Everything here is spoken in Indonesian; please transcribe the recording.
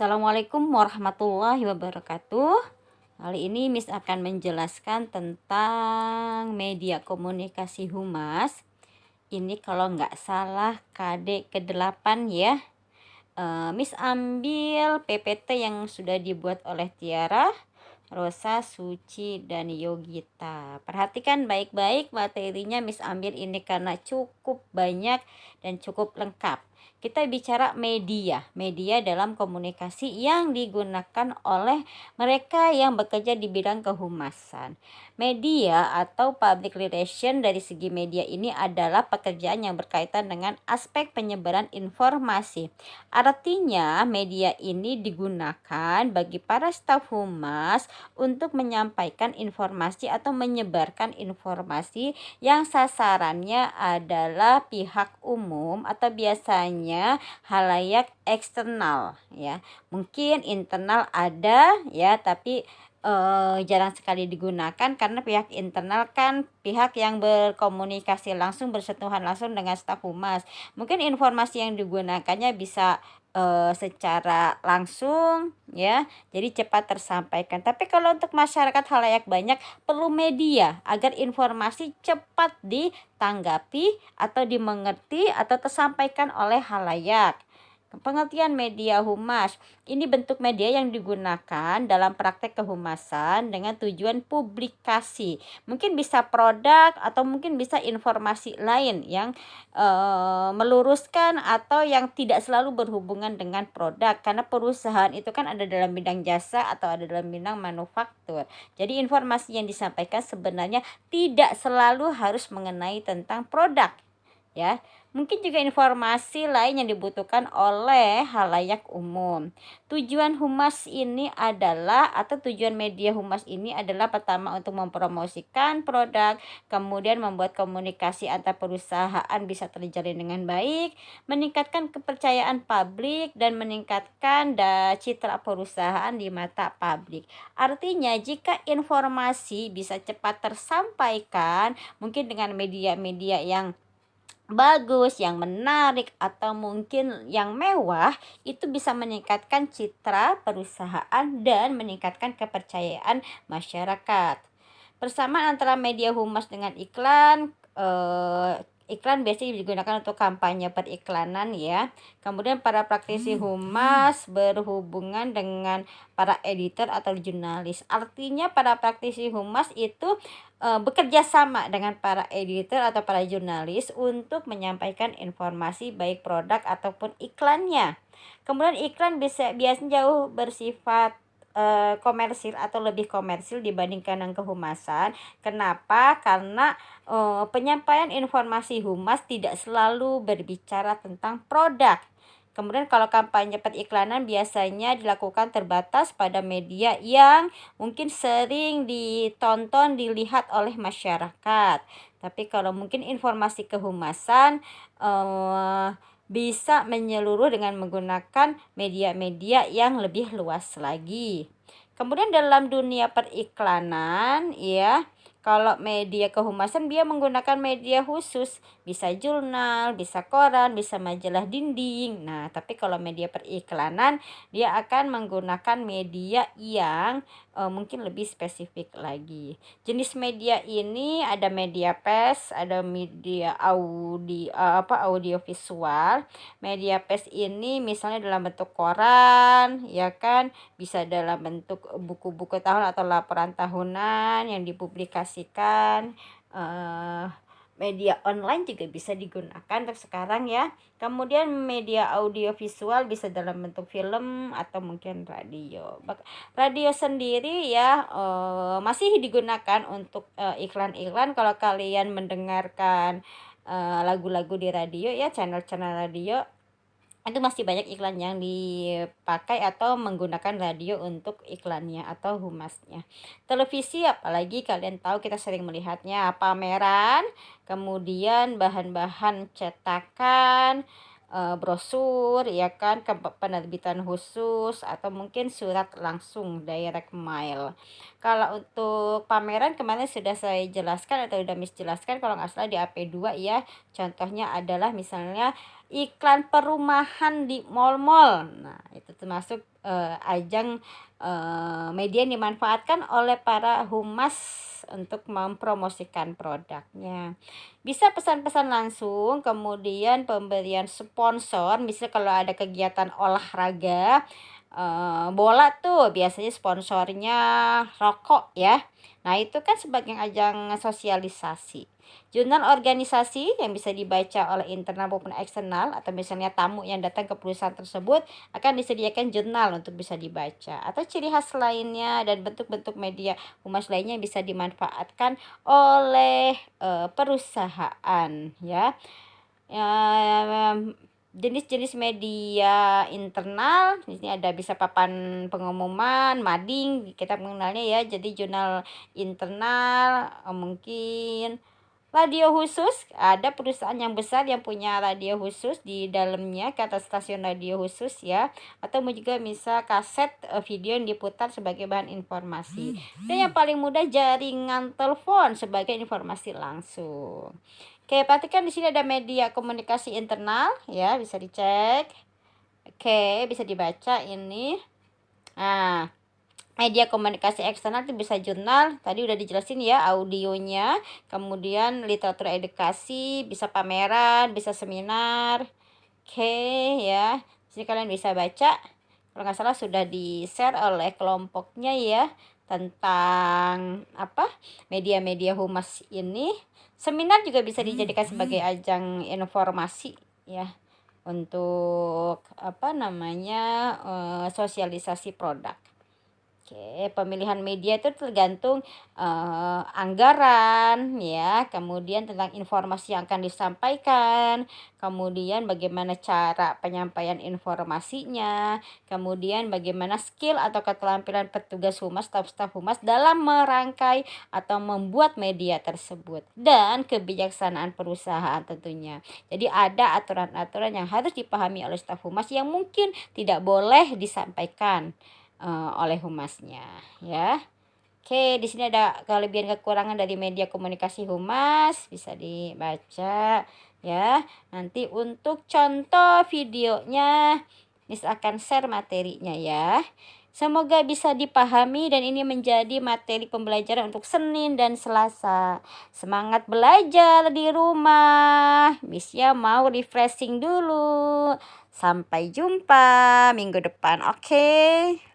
Assalamualaikum warahmatullahi wabarakatuh. Kali ini Miss akan menjelaskan tentang media komunikasi humas. Ini kalau nggak salah KD ke-8 ya. Miss ambil PPT yang sudah dibuat oleh Tiara, Rosa, Suci, dan Yogita. Perhatikan baik-baik materinya. Miss ambil ini karena cukup banyak dan cukup lengkap. Kita bicara media dalam komunikasi yang digunakan oleh mereka yang bekerja di bidang kehumasan. Media atau public relation dari segi media ini adalah pekerjaan yang berkaitan dengan aspek penyebaran informasi. Artinya media ini digunakan bagi para staf humas untuk menyampaikan informasi atau menyebarkan informasi yang sasarannya adalah pihak umum atau biasanya halayak eksternal ya. Mungkin internal ada ya, tapi jarang sekali digunakan karena pihak internal kan pihak yang berkomunikasi langsung, bersentuhan langsung dengan staf humas. Mungkin informasi yang digunakannya bisa secara langsung ya, jadi cepat tersampaikan. Tapi kalau untuk masyarakat halayak banyak perlu media agar informasi cepat ditanggapi atau dimengerti atau tersampaikan oleh halayak. Pengertian media humas, ini bentuk media yang digunakan dalam praktek kehumasan dengan tujuan publikasi. Mungkin bisa produk atau mungkin bisa informasi lain yang meluruskan atau yang tidak selalu berhubungan dengan produk, karena perusahaan itu kan ada dalam bidang jasa atau ada dalam bidang manufaktur. Jadi informasi yang disampaikan sebenarnya tidak selalu harus mengenai tentang produk ya. Mungkin juga informasi lain yang dibutuhkan oleh halayak umum. Tujuan humas ini adalah atau tujuan media humas ini adalah pertama untuk mempromosikan produk, kemudian membuat komunikasi antar perusahaan bisa terjalin dengan baik, meningkatkan kepercayaan publik dan meningkatkan citra perusahaan di mata publik. Artinya jika informasi bisa cepat tersampaikan, mungkin dengan media-media yang bagus, yang menarik, atau mungkin yang mewah, itu bisa meningkatkan citra perusahaan dan meningkatkan kepercayaan masyarakat. Persamaan antara media humas dengan iklan, iklan biasanya digunakan untuk kampanye periklanan ya. Kemudian para praktisi humas berhubungan dengan para editor atau jurnalis. Artinya para praktisi humas itu bekerja sama dengan para editor atau para jurnalis untuk menyampaikan informasi baik produk ataupun iklannya. Kemudian iklan biasanya jauh bersifat komersil atau lebih komersil dibandingkan dengan kehumasan. Kenapa? Karena penyampaian informasi humas tidak selalu berbicara tentang produk. Kemudian kalau kampanye periklanan biasanya dilakukan terbatas pada media yang mungkin sering ditonton, dilihat oleh masyarakat. Tapi kalau mungkin informasi kehumasan bisa menyeluruh dengan menggunakan media-media yang lebih luas lagi. Kemudian dalam dunia periklanan ya, kalau media kehumasan dia menggunakan media khusus, bisa jurnal, bisa koran, bisa majalah dinding. Nah, tapi kalau media periklanan dia akan menggunakan media yang mungkin lebih spesifik lagi. Jenis media ini ada media pers, ada media audio visual. Media pers ini misalnya dalam bentuk koran, ya kan, bisa dalam bentuk buku-buku tahun atau laporan tahunan yang dipublikasikan. Media online juga bisa digunakan untuk sekarang ya. Kemudian media audio visual bisa dalam bentuk film atau mungkin radio. Radio sendiri ya masih digunakan untuk iklan-iklan. Kalau kalian mendengarkan lagu-lagu di radio ya, channel-channel radio, itu masih banyak iklan yang dipakai atau menggunakan radio untuk iklannya atau humasnya. Televisi apalagi kalian tahu kita sering melihatnya pameran, kemudian bahan-bahan cetakan, brosur ya kan, penerbitan khusus atau mungkin surat langsung direct mail. Kalau untuk pameran kemarin sudah saya jelaskan atau sudah Miss jelaskan kalau nggak salah di AP2 ya. Contohnya adalah misalnya iklan perumahan di mall-mall. Nah, itu termasuk ajang media yang dimanfaatkan oleh para humas untuk mempromosikan produknya. Bisa pesan-pesan langsung, kemudian pemberian sponsor, misal kalau ada kegiatan olahraga, bola tuh biasanya sponsornya rokok ya. Nah itu kan sebagai ajang sosialisasi. Jurnal organisasi yang bisa dibaca oleh internal maupun eksternal, atau misalnya tamu yang datang ke perusahaan tersebut akan disediakan jurnal untuk bisa dibaca, atau ciri khas lainnya dan bentuk-bentuk media humas lainnya yang bisa dimanfaatkan oleh perusahaan ya. Jenis-jenis media internal di sini ada bisa papan pengumuman, mading kita mengenalnya ya. Jadi jurnal internal, mungkin radio khusus, ada perusahaan yang besar yang punya radio khusus di dalamnya, kata stasiun radio khusus ya. Atau juga bisa kaset video yang diputar sebagai bahan informasi. Dan yang paling mudah jaringan telepon sebagai informasi langsung. Oke, perhatikan di sini ada media komunikasi internal ya, bisa dicek. Oke, bisa dibaca ini. Nah, media komunikasi eksternal itu bisa jurnal, tadi udah dijelasin ya, audionya, kemudian literatur edukasi, bisa pameran, bisa seminar. Oke ya, jadi kalian bisa baca, kalau nggak salah sudah di-share oleh kelompoknya ya, tentang apa media-media humas ini. Seminar juga bisa dijadikan sebagai ajang informasi ya, untuk apa namanya sosialisasi produk. Oke, pemilihan media itu tergantung anggaran ya, kemudian tentang informasi yang akan disampaikan, kemudian bagaimana cara penyampaian informasinya, kemudian bagaimana skill atau keterampilan petugas humas, staf-staf humas dalam merangkai atau membuat media tersebut, dan kebijaksanaan perusahaan tentunya. Jadi ada aturan-aturan yang harus dipahami oleh staf humas yang mungkin tidak boleh disampaikan oleh humasnya ya. Oke, di sini ada kelebihan kekurangan dari media komunikasi humas, bisa dibaca ya. Nanti untuk contoh videonya Miss akan share materinya ya. Semoga bisa dipahami dan ini menjadi materi pembelajaran untuk Senin dan Selasa. Semangat belajar di rumah. Miss ya mau refreshing dulu. Sampai jumpa minggu depan. Oke.